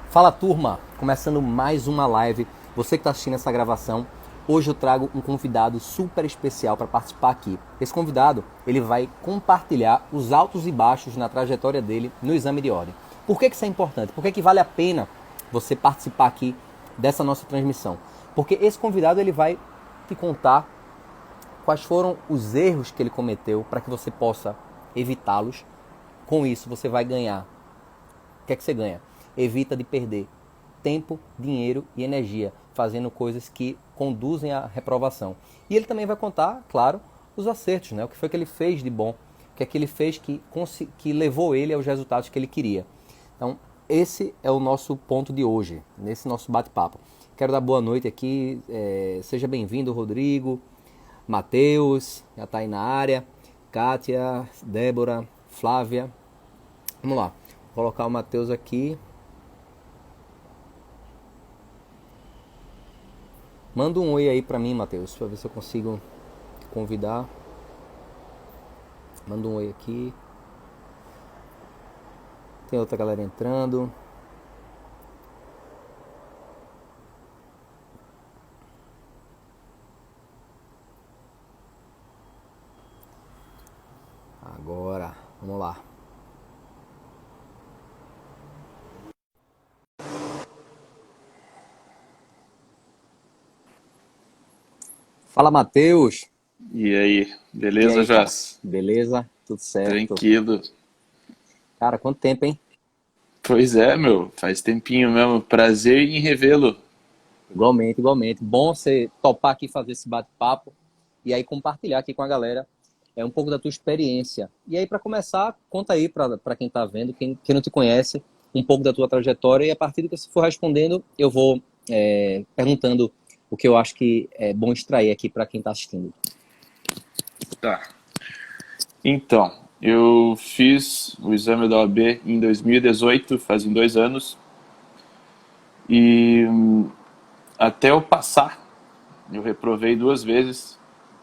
Fala turma, começando mais uma live. Você que está assistindo essa gravação, hoje eu trago um convidado super especial para participar aqui. Esse convidado, ele vai compartilhar os altos e baixos na trajetória dele no exame de ordem. Por que isso é importante? Por que vale a pena você participar aqui dessa nossa transmissão? Porque esse convidado ele vai te contar quais foram os erros que ele cometeu para que você possa evitá-los. Com isso você vai ganhar. O que é que você ganha? Evita de perder tempo, dinheiro e energia fazendo coisas que conduzem à reprovação. E ele também vai contar, claro, os acertos, né? O que foi que ele fez de bom, o que é que ele fez que levou ele aos resultados que ele queria. Então, esse é o nosso ponto de hoje, nesse nosso bate-papo. Quero dar boa noite aqui, seja bem-vindo, Rodrigo, Matheus, já está aí na área, Kátia, Débora, Flávia. Vamos lá, vou colocar o Matheus aqui. Manda um oi aí pra mim, Matheus, pra ver se eu consigo te convidar. Manda um oi aqui. Tem outra galera entrando. Agora, vamos lá. Fala, Matheus. E aí, E beleza, aí, cara? Jás? Beleza? Tudo certo? Tranquilo. Cara, quanto tempo, hein? Pois é, meu, faz tempinho mesmo. Prazer em revê-lo. Igualmente, igualmente. Bom você topar aqui fazer esse bate-papo e aí compartilhar aqui com a galera um pouco da tua experiência. E aí, para começar, conta aí para quem tá vendo, quem não te conhece, um pouco da tua trajetória e a partir do que você for respondendo, eu vou perguntando o que eu acho que é bom extrair aqui para quem tá assistindo. Tá. Então, eu fiz o exame da OAB em 2018, fazem 2 anos. E até eu passar, eu reprovei 2 vezes,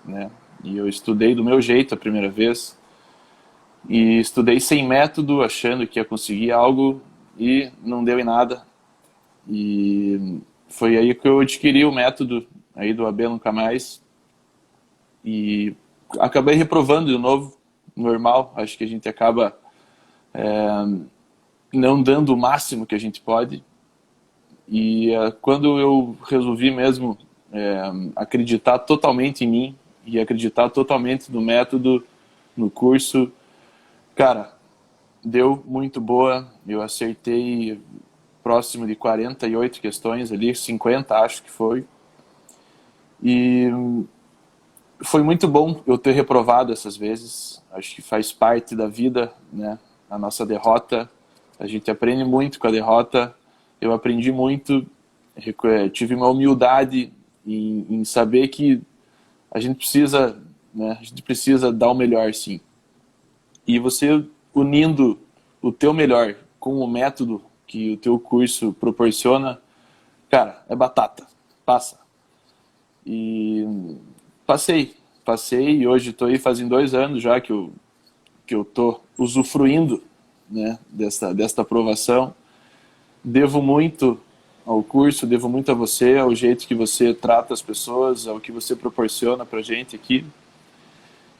né? E eu estudei do meu jeito a primeira vez. E estudei sem método, achando que ia conseguir algo e não deu em nada. E foi aí que eu adquiri o método aí do AB Nunca Mais e acabei reprovando de novo, normal. Acho que a gente acaba não dando o máximo que a gente pode. E quando eu resolvi mesmo acreditar totalmente em mim e acreditar totalmente no método, no curso, cara, deu muito boa. Eu acertei próximo de 48 questões ali, 50 acho que foi. E foi muito bom eu ter reprovado essas vezes. Acho que faz parte da vida, né? A nossa derrota. A gente aprende muito com a derrota. Eu aprendi muito, tive uma humildade em saber que a gente precisa, né? A gente precisa dar o melhor, sim. E você unindo o teu melhor com o método que o teu curso proporciona, cara, é batata. Passa. E passei e hoje estou aí fazem 2 anos já que eu estou usufruindo, né, desta aprovação. Devo muito ao curso, devo muito a você, ao jeito que você trata as pessoas, ao que você proporciona pra gente aqui.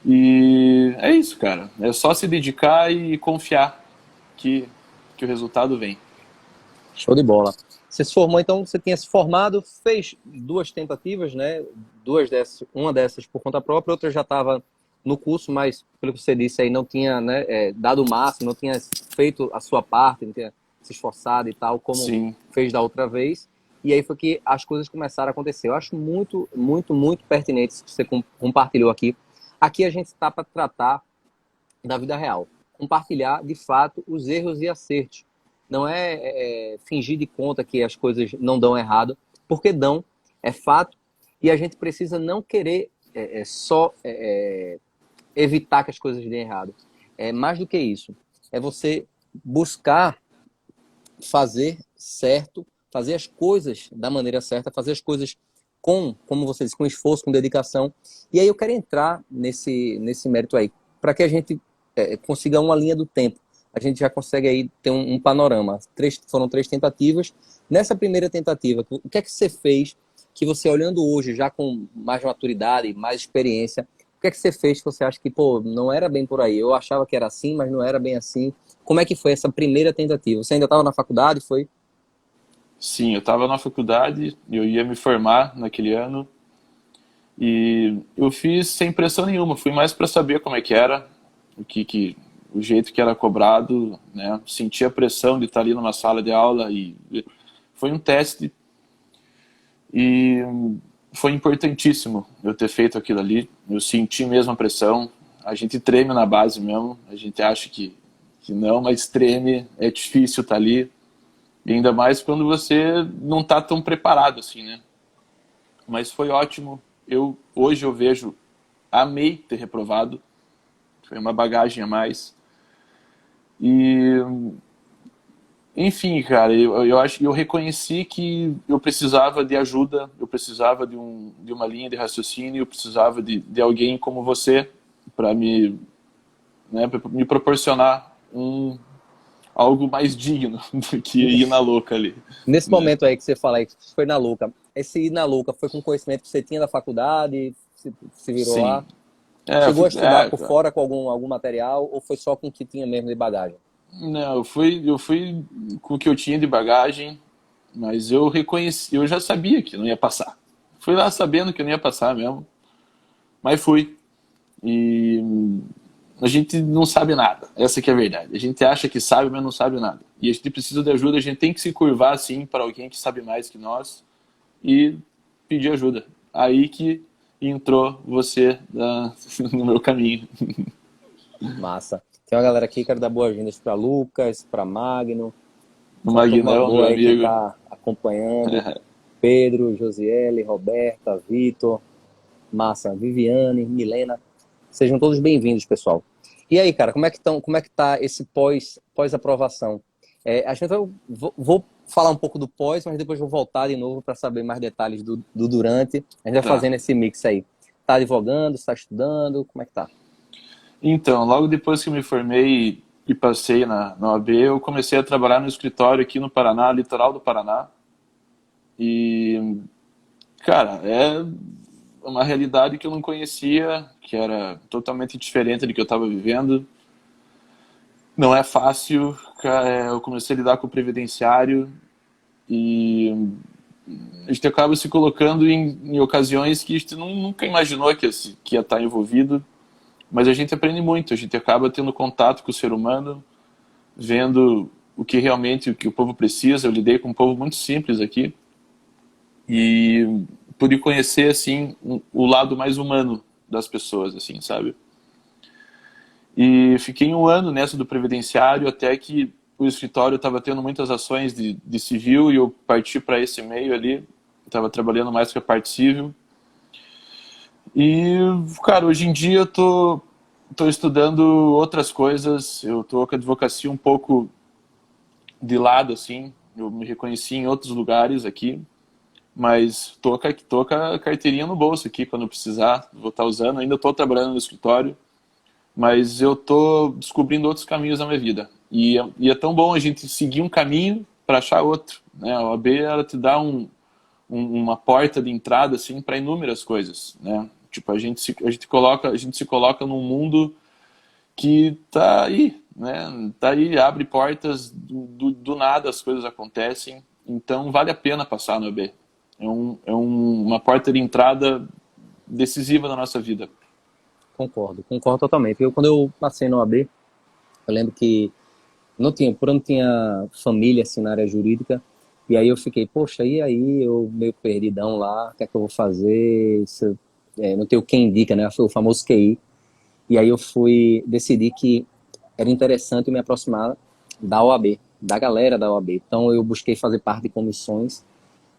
E é isso, cara. É só se dedicar e confiar que o resultado vem. Show de bola. Você se formou, então, você tinha se formado, fez duas tentativas, né? Duas dessas, uma dessas por conta própria, outra já estava no curso, mas pelo que você disse aí, não tinha, né, dado o máximo, não tinha feito a sua parte, não tinha se esforçado e tal, como Sim, fez da outra vez. E aí foi que as coisas começaram a acontecer. Eu acho muito, muito, muito pertinente isso que você compartilhou aqui. Aqui a gente está para tratar da vida real. Compartilhar, de fato, os erros e acertos. Não fingir de conta que as coisas não dão errado, porque dão, é fato, e a gente precisa não querer só evitar que as coisas deem errado. É mais do que isso. É você buscar fazer certo, fazer as coisas da maneira certa, fazer as coisas como você disse, com esforço, com dedicação. E aí eu quero entrar nesse mérito aí, para que a gente consiga uma linha do tempo. a gente já consegue aí ter um panorama. Foram 3 tentativas. Nessa primeira tentativa, o que é que você fez que você, olhando hoje, já com mais maturidade, mais experiência, o que é que você fez que você acha que, pô, não era bem por aí? Eu achava que era assim, mas não era bem assim. Como é que foi essa primeira tentativa? Você ainda estava na faculdade, foi? Sim, eu estava na faculdade, eu ia me formar naquele ano e eu fiz sem pressão nenhuma, fui mais para saber como é que era, o jeito que era cobrado, né? Senti a pressão de estar ali numa sala de aula e foi um teste e foi importantíssimo eu ter feito aquilo ali. Eu senti mesmo a pressão. A gente treme na base mesmo, a gente acha que não, mas treme, é difícil estar ali. E ainda mais quando você não está tão preparado assim, né? Mas foi ótimo. Hoje eu vejo, amei ter reprovado. Foi uma bagagem a mais. E, enfim, cara, eu acho que eu reconheci que eu precisava de ajuda, eu precisava de uma linha de raciocínio, eu precisava de alguém como você para né, pra me proporcionar algo mais digno do que ir na louca ali, Nesse né? momento aí que você fala aí, que foi na louca, esse ir na louca foi com conhecimento que você tinha da faculdade, se virou lá? Sim. É, Chegou a estudar por cara. fora com algum material ou foi só com o que tinha mesmo de bagagem? Não, eu fui com o que eu tinha de bagagem, mas eu reconheci, eu já sabia que não ia passar. Fui lá sabendo que não ia passar mesmo, mas fui. E a gente não sabe nada, essa que é a verdade. A gente acha que sabe, mas não sabe nada. E a gente precisa de ajuda, a gente tem que se curvar assim para alguém que sabe mais que nós e pedir ajuda. Aí que entrou você no meu caminho. Massa. Tem uma galera aqui, quero dar boas-vindas para Lucas, para Magno, O uma turma Magnão, meu boa aí que amigo. está acompanhando. Pedro, Josiele, Roberta, Vitor, Massa, Viviane, Milena. Sejam todos bem-vindos, pessoal. E aí, cara, como é que tá esse pós-aprovação? A gente vou falar um pouco do pós, mas depois vou voltar de novo para saber mais detalhes do durante. A gente vai Tá. fazendo esse mix aí. Tá advogando, está estudando, como é que tá? Então, logo depois que eu me formei e passei na OAB, eu comecei a trabalhar no escritório aqui no Paraná, litoral do Paraná. E, cara, é uma realidade que eu não conhecia, que era totalmente diferente do que eu estava vivendo. Não é fácil, cara, eu comecei a lidar com o previdenciário e a gente acaba se colocando em ocasiões que a gente nunca imaginou que ia estar envolvido. Mas a gente aprende muito, a gente acaba tendo contato com o ser humano, vendo o que realmente o povo precisa. Eu lidei com um povo muito simples aqui e pude conhecer assim o lado mais humano das pessoas, assim, sabe? E fiquei um ano nessa do previdenciário até que o escritório estava tendo muitas ações de civil e eu parti para esse meio ali. Estava trabalhando mais com a parte civil. E, cara, hoje em dia eu tô estudando outras coisas, eu tô com a advocacia um pouco de lado, assim, eu me reconheci em outros lugares aqui, mas tô com a carteirinha no bolso aqui, quando precisar, vou estar usando, ainda tô trabalhando no escritório, mas eu tô descobrindo outros caminhos na minha vida, e é tão bom a gente seguir um caminho para achar outro, né? A OAB, ela te dá uma porta de entrada assim para inúmeras coisas, né? Tipo, a gente se coloca num mundo que tá aí, né? Tá aí, abre portas do nada, as coisas acontecem. Então vale a pena passar no EB. Uma porta de entrada decisiva na nossa vida. Concordo totalmente. Quando eu passei no OAB, eu lembro que por eu não tinha família assim na área jurídica, e aí eu fiquei, poxa, e aí eu meio perdidão lá, o que é que eu vou fazer? Não tenho quem indica, né? Foi o famoso QI. E aí decidi que era interessante me aproximar da OAB, da galera da OAB. Então eu busquei fazer parte de comissões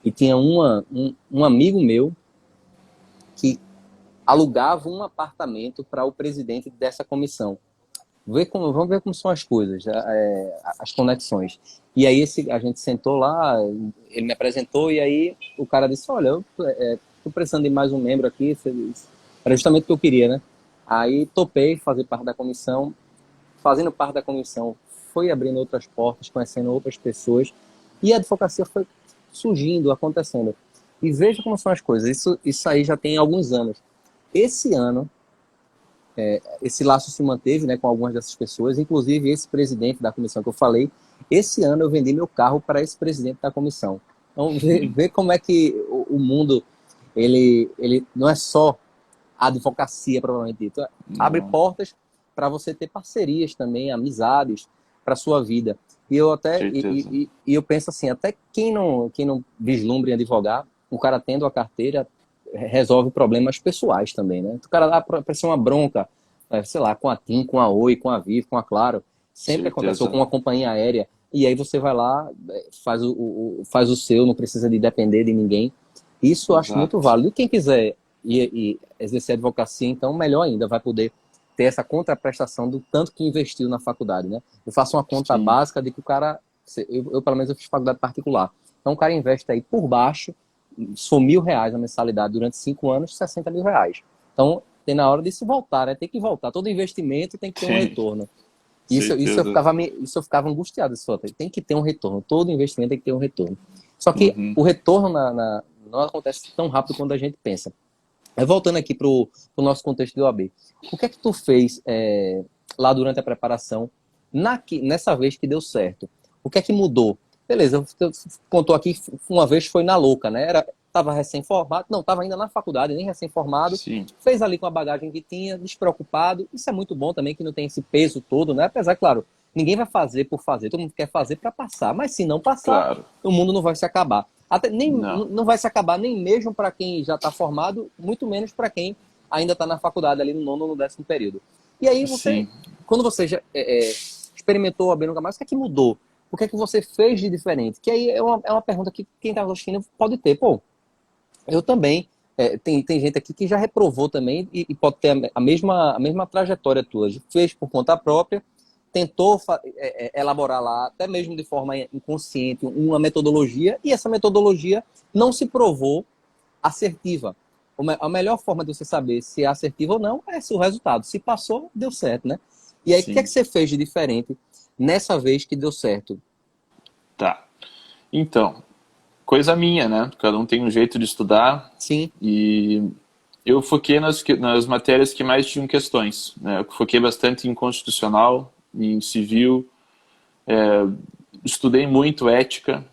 e tinha um amigo meu que alugava um apartamento para o presidente dessa comissão. Vamos ver como são as coisas, as conexões. E aí a gente sentou lá, ele me apresentou e aí o cara disse, olha, eu estou precisando de mais um membro aqui. Era justamente o que eu queria, né? Aí topei fazer parte da comissão. Fazendo parte da comissão, foi abrindo outras portas, conhecendo outras pessoas, e a advocacia foi surgindo, acontecendo. E veja como são as coisas. Isso aí já tem alguns anos. Esse ano, esse laço se manteve, né, com algumas dessas pessoas, inclusive esse presidente da comissão que eu falei. Esse ano eu vendi meu carro para esse presidente da comissão. Então, vê como é que o mundo, ele não é só a advocacia, provavelmente dito. Abre Não. portas para você ter parcerias também, amizades para sua vida. E eu até Certeza. e eu penso assim, até quem não vislumbra em advogar, o cara tendo a carteira resolve problemas pessoais também, né? O cara lá para ser uma bronca, sei lá, com a TIM, com a Oi, com a Vivo, com a Claro, sempre acontece, ou Certeza. com uma companhia aérea, e aí você vai lá, faz o seu, não precisa de depender de ninguém. Isso eu acho muito Exato. válido. E quem quiser e exercer advocacia, então melhor ainda, vai poder ter essa contraprestação do tanto que investiu na faculdade, né? Eu faço uma conta Sim. básica de que o cara, pelo menos eu fiz faculdade particular, então o cara investe aí por baixo, sou R$ 1.000 na mensalidade durante 5 anos, R$ 60.000. Então tem na hora de se voltar, né? Tem que voltar, todo investimento tem que ter um Sim. retorno. Certeza. Isso eu ficava angustiado, tem que ter um retorno, todo investimento tem que ter um retorno. Só que Uhum. o retorno não acontece tão rápido quanto a gente pensa. Voltando aqui para o nosso contexto de OAB, o que é que tu fez lá durante a preparação, nessa vez que deu certo? O que é que mudou? Beleza, você contou aqui, uma vez foi na louca, né? Estava recém-formado, não, estava ainda na faculdade, nem recém-formado, Sim. fez ali com a bagagem que tinha, despreocupado. Isso é muito bom também, que não tem esse peso todo, né? Apesar, claro, ninguém vai fazer por fazer, todo mundo quer fazer para passar, mas se não passar, Claro. o mundo não vai se acabar. Até Não. não vai se acabar nem mesmo para quem já está formado, muito menos para quem ainda está na faculdade, ali no 9º ou no 10º período. E aí Sim. quando você já experimentou a B nunca mais, o que é que mudou? O que é que você fez de diferente? Que aí é uma pergunta que quem está assistindo pode ter. Pô, eu também, tem gente aqui que já reprovou também e pode ter a mesma trajetória tua. Fez por conta própria, tentou elaborar lá, até mesmo de forma inconsciente, uma metodologia, e essa metodologia não se provou assertiva. A melhor forma de você saber se é assertiva ou não é o resultado. Se passou, deu certo, né? E aí, o que é Sim. que você fez de diferente nessa vez que deu certo? Tá. Então, coisa minha, né? Cada um tem um jeito de estudar Sim, e eu foquei nas matérias que mais tinham questões, né? Eu foquei bastante em constitucional, em civil, estudei muito ética,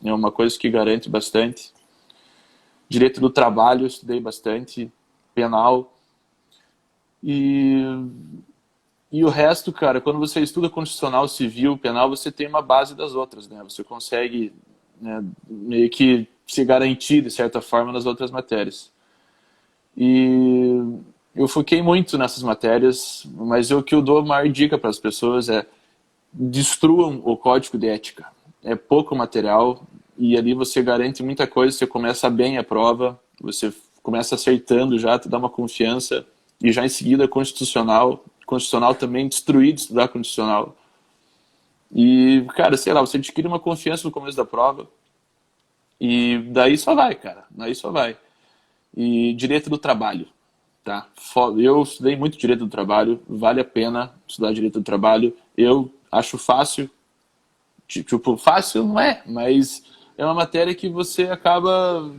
é uma coisa que garante bastante. Direito do trabalho, eu estudei bastante, penal. E, e o resto, cara, quando você estuda constitucional, civil, penal, você tem uma base das outras, né? Você consegue, né, meio que se garantir, de certa forma, nas outras matérias. E eu foquei muito nessas matérias, mas o que eu dou a maior dica para as pessoas é destruam o código de ética. É pouco material e ali você garante muita coisa, você começa bem a prova, você começa acertando já, te dá uma confiança e já em seguida constitucional também, destruir de estudar constitucional. E, cara, sei lá, você adquire uma confiança no começo da prova e daí só vai, cara, daí só vai. E direito do trabalho, tá? Eu estudei muito direito do trabalho, vale a pena estudar direito do trabalho. Eu acho fácil, tipo, fácil não é, mas é uma matéria que você acaba,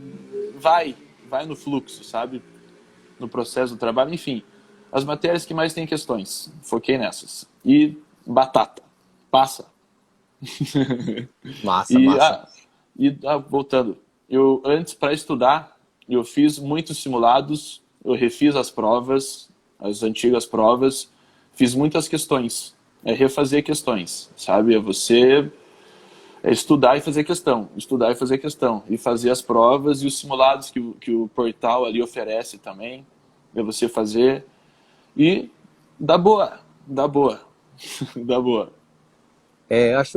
vai no fluxo, sabe? No processo do trabalho, enfim. As matérias que mais têm questões, foquei nessas. E batata, passa. massa, E, massa. voltando, eu antes para estudar, eu fiz muitos simulados, eu refiz as provas, as antigas provas, fiz muitas questões, refazer questões, sabe? Estudar e fazer questão, estudar e fazer questão, e fazer as provas e os simulados que o portal ali oferece também, para você fazer, e dá boa, dá boa, dá boa.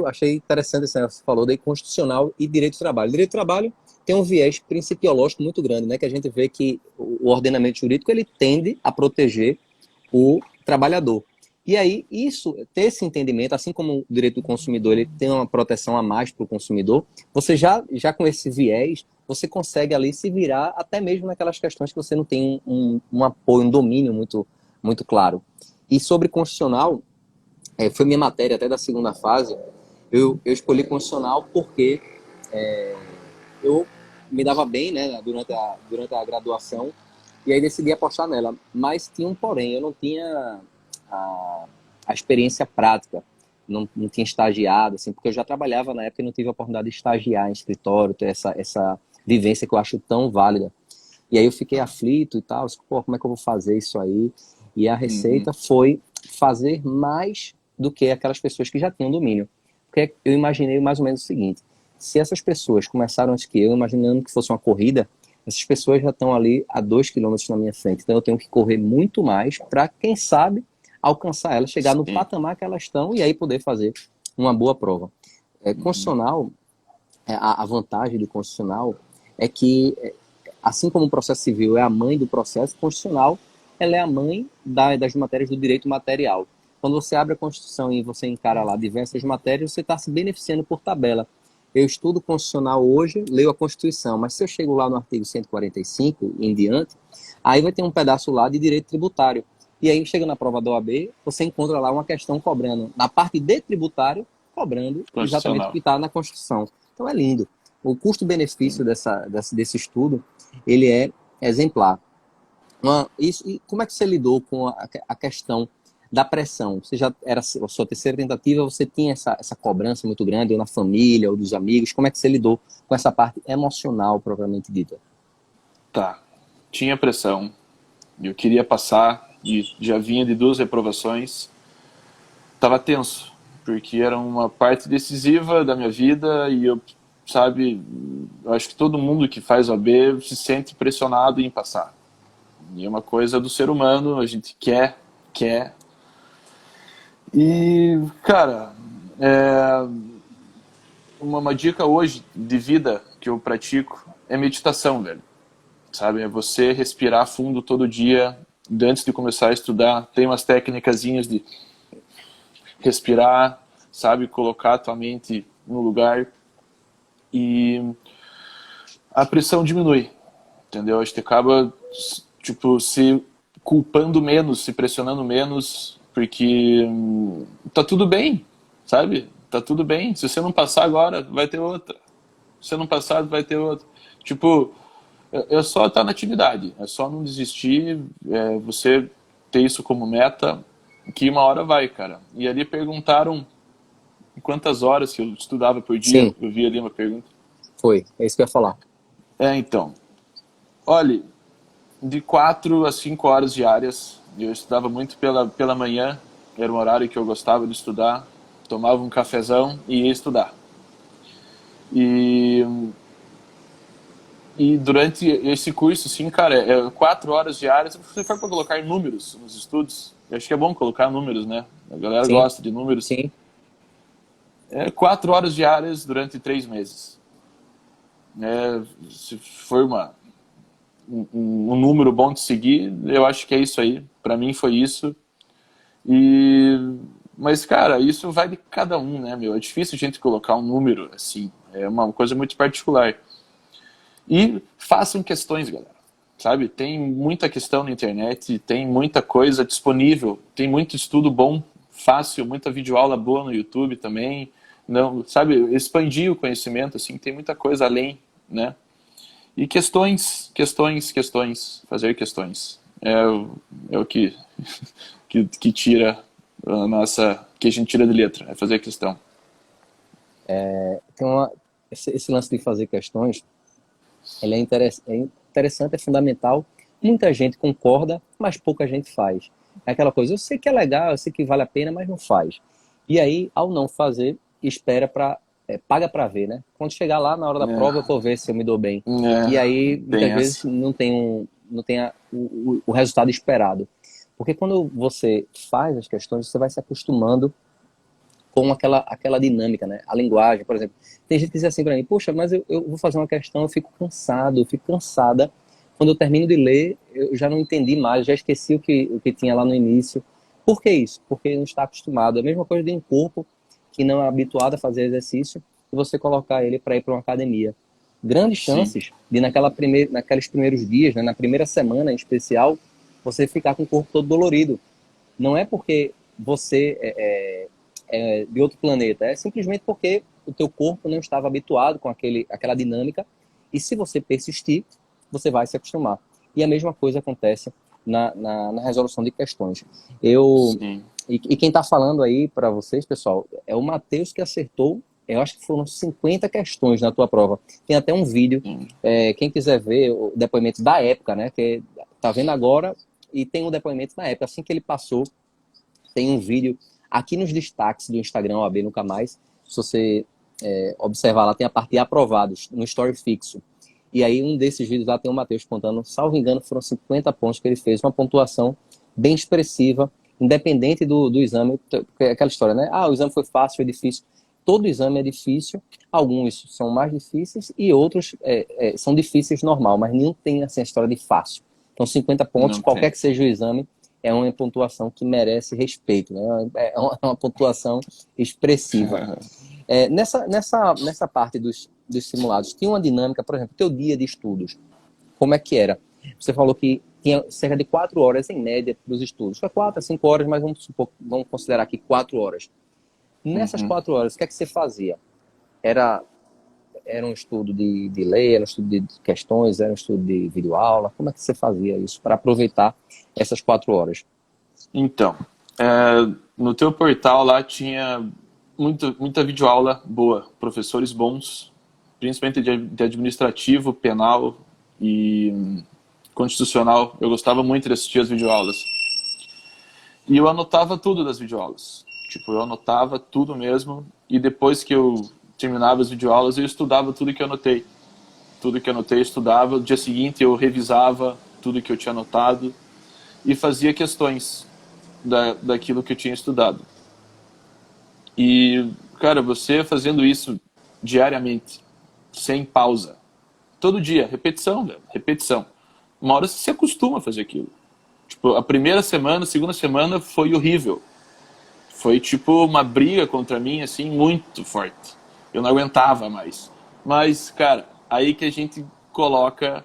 Achei interessante isso, né? Você falou daí constitucional e direito do trabalho. Direito do trabalho tem um viés principiológico muito grande, né? Que a gente vê que o ordenamento jurídico ele tende a proteger o trabalhador. E aí, ter esse entendimento, assim como o direito do consumidor ele tem uma proteção a mais para o consumidor, você já com esse viés, você consegue ali se virar até mesmo naquelas questões que você não tem um apoio, um domínio muito, muito claro. E sobre constitucional, foi minha matéria até da segunda fase. Eu escolhi constitucional porque eu me dava bem, né, durante a graduação, e aí decidi apostar nela. Mas tinha um porém, eu não tinha a, a experiência prática, não tinha estagiado, assim, porque eu já trabalhava na época e não tive a oportunidade de estagiar em escritório, ter essa vivência que eu acho tão válida. E aí eu fiquei aflito e tal, pô, como é que eu vou fazer isso aí? E a Uhum. receita foi fazer mais do que aquelas pessoas que já tinham domínio. Porque eu imaginei mais ou menos o seguinte: se essas pessoas começaram antes que eu, imaginando que fosse uma corrida, essas pessoas já estão ali a 2 quilômetros na minha frente. Então eu tenho que correr muito mais para, quem sabe, alcançar elas, chegar no Sim. patamar que elas estão e aí poder fazer uma boa prova. Uhum. Constitucional, a vantagem do constitucional é que, assim como o processo civil é a mãe do processo constitucional, ela é a mãe das matérias do direito material. Quando você abre a Constituição e você encara lá diversas matérias, você está se beneficiando por tabela. Eu estudo constitucional hoje, leio a Constituição, mas se eu chego lá no artigo 145 em diante, aí vai ter um pedaço lá de direito tributário. E aí, chega na prova da OAB, você encontra lá uma questão cobrando, na parte de tributário, cobrando exatamente o que Constitucional. está na Constituição. Então é lindo. O custo-benefício desse estudo, ele é exemplar. E como é que você lidou com a questão da pressão? Você já era a sua terceira tentativa, você tinha essa cobrança muito grande, ou na família, ou dos amigos? Como é que você lidou com essa parte emocional, propriamente dita? Tá. Tinha pressão. Eu queria passar e já vinha de 2 reprovações. Tava tenso, porque era uma parte decisiva da minha vida e eu, sabe, eu acho que todo mundo que faz OAB se sente pressionado em passar. E é uma coisa do ser humano, a gente quer. E, cara, é, uma dica hoje de vida que eu pratico é meditação, velho. Sabe, é você respirar fundo todo dia, antes de começar a estudar. Tem umas técnicazinhas de respirar, sabe, colocar a tua mente no lugar e a pressão diminui, entendeu? A gente acaba, tipo, se culpando menos, se pressionando menos, porque tá tudo bem, sabe? Tá tudo bem. Se você não passar agora, vai ter outra. Se você não passar, vai ter outra. Tipo, é só estar na atividade, é só não desistir, você ter isso como meta, que uma hora vai, cara. E ali perguntaram quantas horas que eu estudava por dia, Sim, eu vi ali uma pergunta. foi. É isso que eu ia falar. Então, olhe, de 4 a 5 horas diárias, eu estudava muito pela manhã, era um horário que eu gostava de estudar, tomava um cafezão e ia estudar. E, e durante esse curso, assim, cara, 4 horas diárias, se você for para colocar números nos estudos, eu acho que é bom colocar números, né? A galera Sim, gosta de números. sim. 4 horas diárias durante 3 meses. Se for um número bom de seguir, eu acho que é isso aí. Para mim foi isso. E mas cara, isso vai de cada um, né, meu? É difícil a gente colocar um número assim. É uma coisa muito particular. E façam questões, galera. Sabe? Tem muita questão na internet, tem muita coisa disponível, tem muito estudo bom, fácil, muita videoaula boa no YouTube também. Não, sabe, expandir o conhecimento assim, tem muita coisa além, né? E questões, fazer questões. É o que tira a nossa, que a gente tira de letra, é fazer questão. Tem esse lance de fazer questões, ele é interessante, é fundamental. Muita gente concorda, mas pouca gente faz. É aquela coisa, eu sei que é legal, eu sei que vale a pena, mas não faz. E aí, ao não fazer, espera para paga para ver, né? Quando chegar lá na hora da prova, eu vou ver se eu me dou bem. E aí, Tem muitas vezes, essa. não tem o resultado esperado. Porque quando você faz as questões, você vai se acostumando com aquela dinâmica, né? A linguagem, por exemplo. Tem gente que diz assim para mim, poxa, mas eu vou fazer uma questão, eu fico cansado, eu fico cansada. Quando eu termino de ler, eu já não entendi mais, já esqueci o que tinha lá no início. Por que isso? Porque não está acostumado. É a mesma coisa de um corpo que não é habituado a fazer exercício e você colocar ele para ir para uma academia. Grandes Sim. chances de naqueles primeiros dias, né, na primeira semana em especial, você ficar com o corpo todo dolorido. Não é porque você é de outro planeta. É simplesmente porque o teu corpo não estava habituado com aquela dinâmica, e se você persistir, você vai se acostumar. E a mesma coisa acontece na resolução de questões. Eu, Sim, e quem está falando aí para vocês, pessoal, é o Matheus que acertou, eu acho que foram 50 questões na tua prova. Tem até um vídeo, sim. quem quiser ver o depoimento da época, né, que tá vendo agora, e tem um depoimento na época, assim que ele passou, tem um vídeo aqui nos destaques do Instagram, OAB Nunca Mais. Se você observar lá, tem a parte de aprovados, no story fixo. E aí, um desses vídeos lá tem o Matheus contando, salvo engano, foram 50 pontos que ele fez, uma pontuação bem expressiva, independente do exame. É aquela história, né? Ah, o exame foi fácil, foi difícil. Todo exame é difícil, alguns são mais difíceis e outros são difíceis normal, mas nenhum tem assim, a história de fácil. Então, 50 pontos, Não qualquer tem. que seja o exame, é uma pontuação que merece respeito, né? É uma pontuação expressiva. Nessa parte dos simulados, tinha uma dinâmica, por exemplo, teu dia de estudos, como é que era? Você falou que tinha cerca de 4 horas em média para os estudos. Foi 4 a 5 horas, mas vamos considerar aqui 4 horas. Nessas Uhum. 4 horas, o que é que você fazia? Era, era um estudo de lei, era um estudo de questões, era um estudo de videoaula? Como é que você fazia isso para aproveitar essas 4 horas? Então, no teu portal lá tinha muita videoaula boa, professores bons, principalmente de administrativo, penal e constitucional. Eu gostava muito de assistir as videoaulas. E eu anotava tudo das videoaulas. Tipo, eu anotava tudo mesmo. E depois que eu terminava as videoaulas, eu estudava tudo que eu anotei. Tudo que eu anotei, eu estudava. No dia seguinte, eu revisava tudo que eu tinha anotado e fazia questões daquilo que eu tinha estudado. E, cara, você fazendo isso diariamente, sem pausa, todo dia, repetição, velho, repetição. Uma hora você se acostuma a fazer aquilo. Tipo, a primeira semana, a segunda semana foi horrível. Foi tipo uma briga contra mim, assim, muito forte. Eu não aguentava mais. Mas, cara, aí que a gente coloca,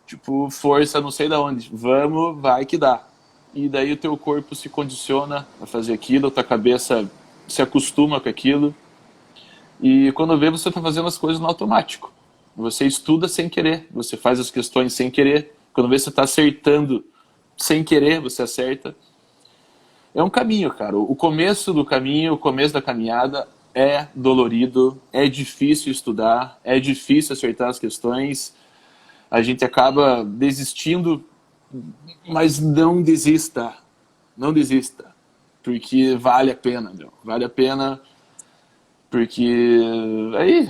tipo, força não sei da onde. Vamos, vai que dá. E daí o teu corpo se condiciona a fazer aquilo, a tua cabeça se acostuma com aquilo. E quando vê, você está fazendo as coisas no automático. Você estuda sem querer, você faz as questões sem querer. Quando vê, você está acertando sem querer, você acerta. É um caminho, cara. O começo do caminho, o começo da caminhada é dolorido, é difícil estudar, é difícil acertar as questões. A gente acaba desistindo, mas não desista. Não desista. Porque vale a pena, meu. Vale a pena porque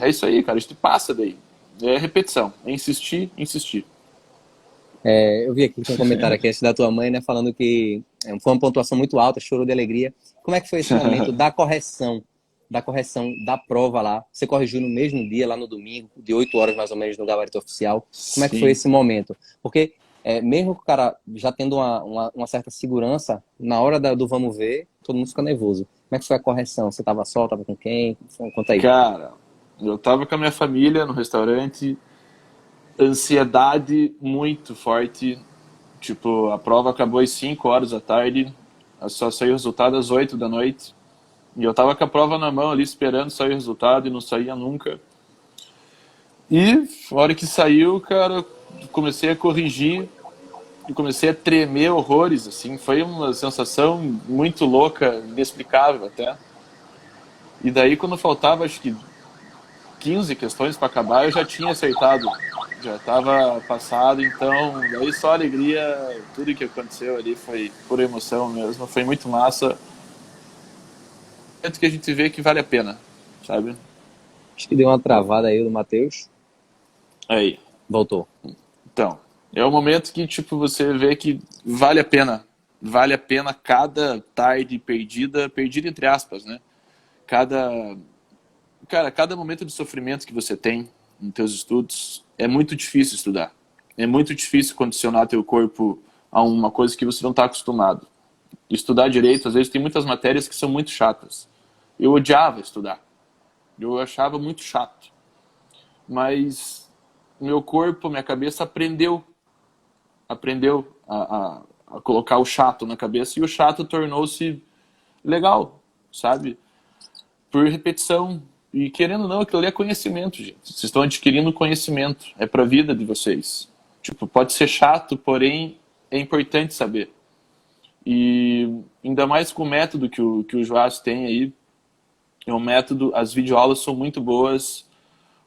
é isso aí, cara. A gente passa daí. É repetição. É insistir, insistir. Eu vi aqui que tem um comentário aqui antes da tua mãe, né, falando que foi uma pontuação muito alta, chorou de alegria. Como é que foi esse momento da correção da prova lá? Você corrigiu no mesmo dia, lá no domingo, de 8 horas mais ou menos no gabarito oficial. Como é que foi Sim. esse momento? Porque mesmo que o cara já tendo uma certa segurança, na hora do vamos ver, todo mundo fica nervoso. Como é que foi a correção? Você estava só, estava com quem? Conta aí. Cara, eu tava com a minha família no restaurante, ansiedade muito forte. Tipo, a prova acabou às 5 horas da tarde, só saiu o resultado às 8 da noite. E eu tava com a prova na mão ali, esperando sair o resultado e não saía nunca. E, a hora que saiu, cara, comecei a corrigir e comecei a tremer horrores, assim. Foi uma sensação muito louca, inexplicável até. E daí, quando faltava, acho que 15 questões para acabar, eu já tinha acertado. Já estava passado, então daí só alegria, tudo que aconteceu ali foi por emoção mesmo, foi muito massa. Tanto que a gente vê que vale a pena, sabe? Acho que deu uma travada aí do Matheus. Aí, Voltou. então, é o momento que tipo você vê que vale a pena cada tarde perdida, perdida entre aspas, né? Cada, cara, cada momento de sofrimento que você tem nos teus estudos é muito difícil estudar. É muito difícil condicionar teu corpo a uma coisa que você não está acostumado. Estudar direito, às vezes, tem muitas matérias que são muito chatas. Eu odiava estudar. Eu achava muito chato. Mas meu corpo, minha cabeça aprendeu a colocar o chato na cabeça e o chato tornou-se legal, sabe? Por repetição. E querendo ou não, aquilo ali é conhecimento, gente. Vocês estão adquirindo conhecimento. É para a vida de vocês. Tipo, pode ser chato, porém é importante saber. E ainda mais com o método que o Joás tem aí. É um método, as videoaulas são muito boas.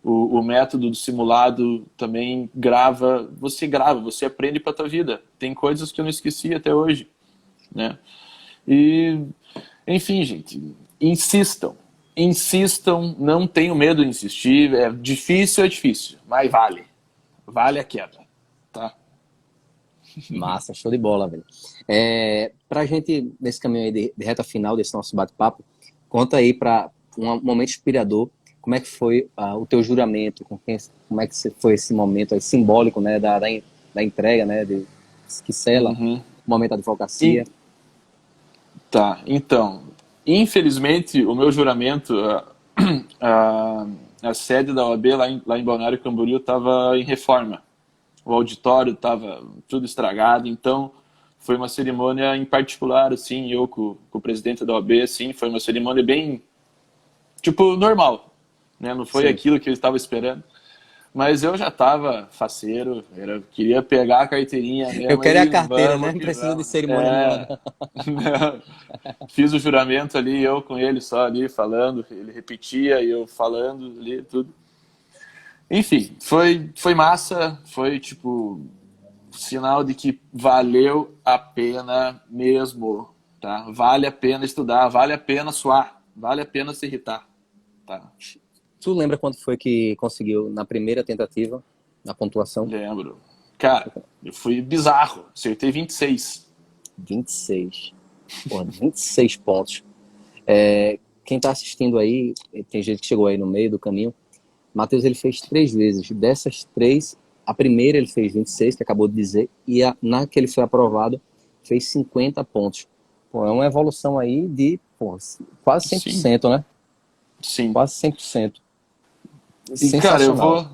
O método do simulado também grava, você aprende para a tua vida. Tem coisas que eu não esqueci até hoje, né? E, enfim, gente, insistam, não tenham medo de insistir, é difícil, mas vale a queda, tá? Massa, show de bola, velho. Pra gente, nesse caminho aí de reta final desse nosso bate-papo, conta aí para um momento inspirador, como é que foi o teu juramento, como é que foi esse momento aí simbólico, né, da entrega, né, que sela o momento da advocacia. Tá, então, infelizmente, o meu juramento, a sede da OAB lá em Balneário Camboriú estava em reforma. O auditório estava tudo estragado, então foi uma cerimônia em particular, assim, eu com o presidente da OAB, assim, foi uma cerimônia bem, tipo, normal, né? Não foi Sim. aquilo que eu estava esperando. Mas eu já estava faceiro, queria pegar a carteirinha mesmo. Eu quero e a carteira, né? vamos Não que precisa de vamos. cerimônia nenhuma. Fiz o juramento ali, eu com ele só ali falando, ele repetia e eu falando ali, tudo. Enfim, foi massa, foi tipo sinal de que valeu a pena mesmo, tá? Vale a pena estudar, vale a pena suar, vale a pena se irritar, tá? Tu lembra quanto foi que conseguiu na primeira tentativa, na pontuação? Lembro. Cara, eu fui bizarro, acertei 26. 26. Porra, 26 pontos. Quem tá assistindo aí, tem gente que chegou aí no meio do caminho, Matheus, ele fez 3 vezes. Dessas 3, a primeira ele fez 26, que acabou de dizer, e na que ele foi aprovado, fez 50 pontos. Pô, é uma evolução aí de quase 100%, Sim. né? Sim. Quase 100%. E, cara, eu Sensacional. vou.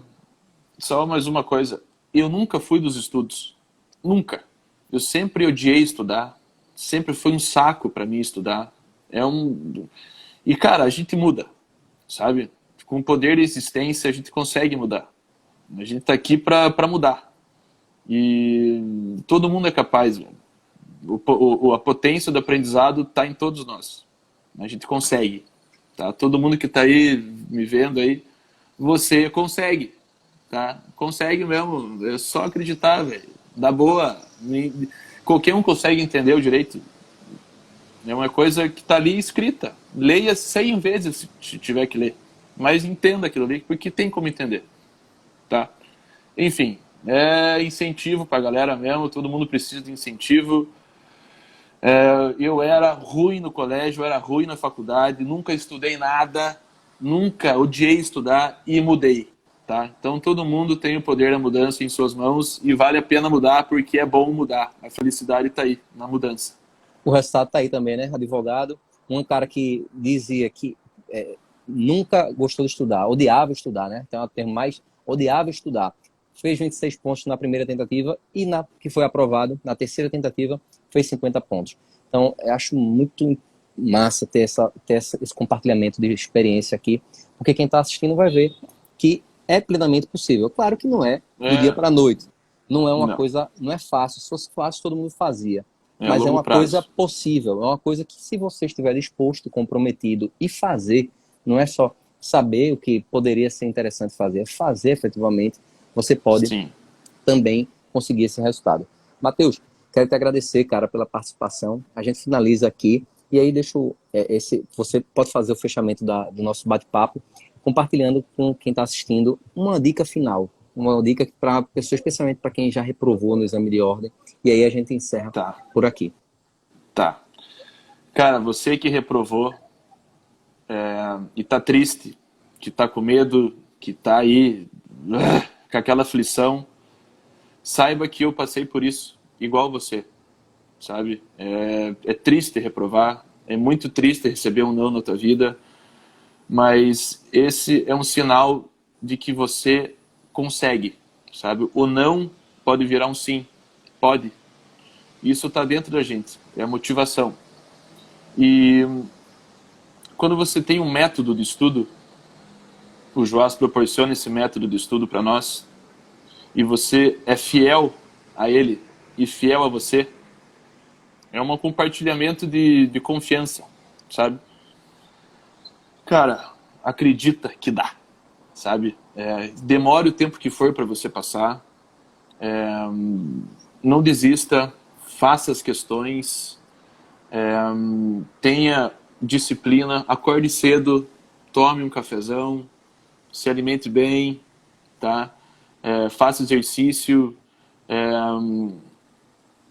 Só mais uma coisa. Eu nunca fui dos estudos. Nunca. Eu sempre odiei estudar. Sempre foi um saco pra mim estudar. E, cara, a gente muda, sabe? Com o poder de existência, a gente consegue mudar. A gente tá aqui pra mudar. E todo mundo é capaz, velho. A potência do aprendizado tá em todos nós. A gente consegue. Tá? Todo mundo que tá aí me vendo aí, você consegue. Tá? Consegue mesmo. É só acreditar, velho. Dá boa. Qualquer um consegue entender o direito. É uma coisa que tá ali escrita. Leia 100 vezes se tiver que ler. Mas entenda aquilo ali, porque tem como entender. Tá? Enfim, é incentivo pra galera mesmo. Todo mundo precisa de incentivo. Eu era ruim no colégio, eu era ruim na faculdade, nunca estudei nada, nunca odiei estudar e mudei. Tá? Então todo mundo tem o poder da mudança em suas mãos e vale a pena mudar porque é bom mudar. A felicidade está aí, na mudança. O resultado tá aí também, né? Advogado, um cara que dizia que nunca gostou de estudar, odiava estudar, né? Tem um termo mais, odiava estudar. Fez 26 pontos na primeira tentativa e que foi aprovado na terceira tentativa fez 50 pontos. Então, eu acho muito massa ter esse compartilhamento de experiência aqui, porque quem está assistindo vai ver que é plenamente possível. Claro que não é do dia para a noite. Não é uma coisa, não é fácil. Se fosse fácil, todo mundo fazia. Mas é uma coisa possível, é uma coisa que se você estiver disposto, comprometido e fazer, não é só saber o que poderia ser interessante fazer, é fazer efetivamente, você pode também conseguir esse resultado. Matheus, quero te agradecer, cara, pela participação. A gente finaliza aqui e aí você pode fazer o fechamento do nosso bate-papo, compartilhando com quem está assistindo uma dica final, uma dica para pessoas, especialmente para quem já reprovou no exame de ordem, e aí a gente encerra por aqui. Tá. Cara, você que reprovou e tá triste, que tá com medo, que tá aí com aquela aflição, saiba que eu passei por isso, igual você, sabe? É triste reprovar, é muito triste receber um não na tua vida, mas esse é um sinal de que você consegue, sabe? O não pode virar um sim, pode. Isso está dentro da gente, é a motivação. E quando você tem um método de estudo, o Joás proporciona esse método de estudo para nós, e você é fiel a ele e fiel a você, é um compartilhamento de confiança, sabe? Cara, acredita que dá, sabe? Demore o tempo que for para você passar, não desista, faça as questões, tenha disciplina, acorde cedo, tome um cafezão, se alimente bem, tá? Faça exercício,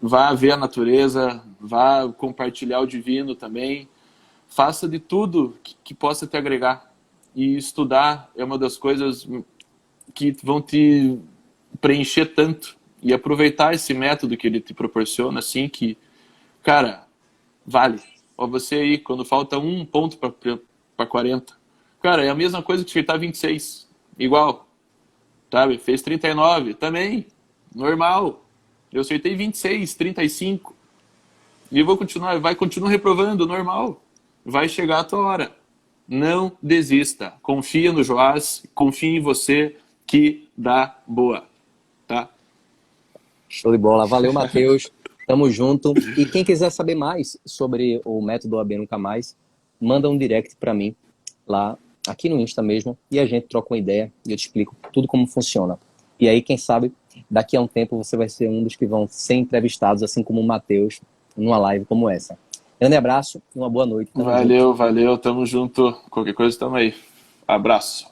vá ver a natureza, vá compartilhar o divino também, faça de tudo que possa te agregar. E estudar é uma das coisas que vão te preencher tanto. E aproveitar esse método que ele te proporciona, assim, que, cara, vale. Ó, você aí, quando falta um ponto para 40, cara, é a mesma coisa que acertar 26. Igual, sabe? Fez 39, também, normal. Eu acertei 26, 35. E eu vou continuar, vai continuar reprovando, normal. Vai chegar a tua hora. Não desista. Confia no Joás, confia em você que dá boa. Tá? Show de bola. Valeu, Matheus. Tamo junto. E quem quiser saber mais sobre o método AB Nunca Mais, manda um direct para mim lá, aqui no Insta mesmo, e a gente troca uma ideia e eu te explico tudo como funciona. E aí, quem sabe, daqui a um tempo você vai ser um dos que vão ser entrevistados, assim como o Matheus, numa live como essa. Grande abraço e uma boa noite. Valeu, valeu. Tamo junto. Qualquer coisa, tamo aí. Abraço.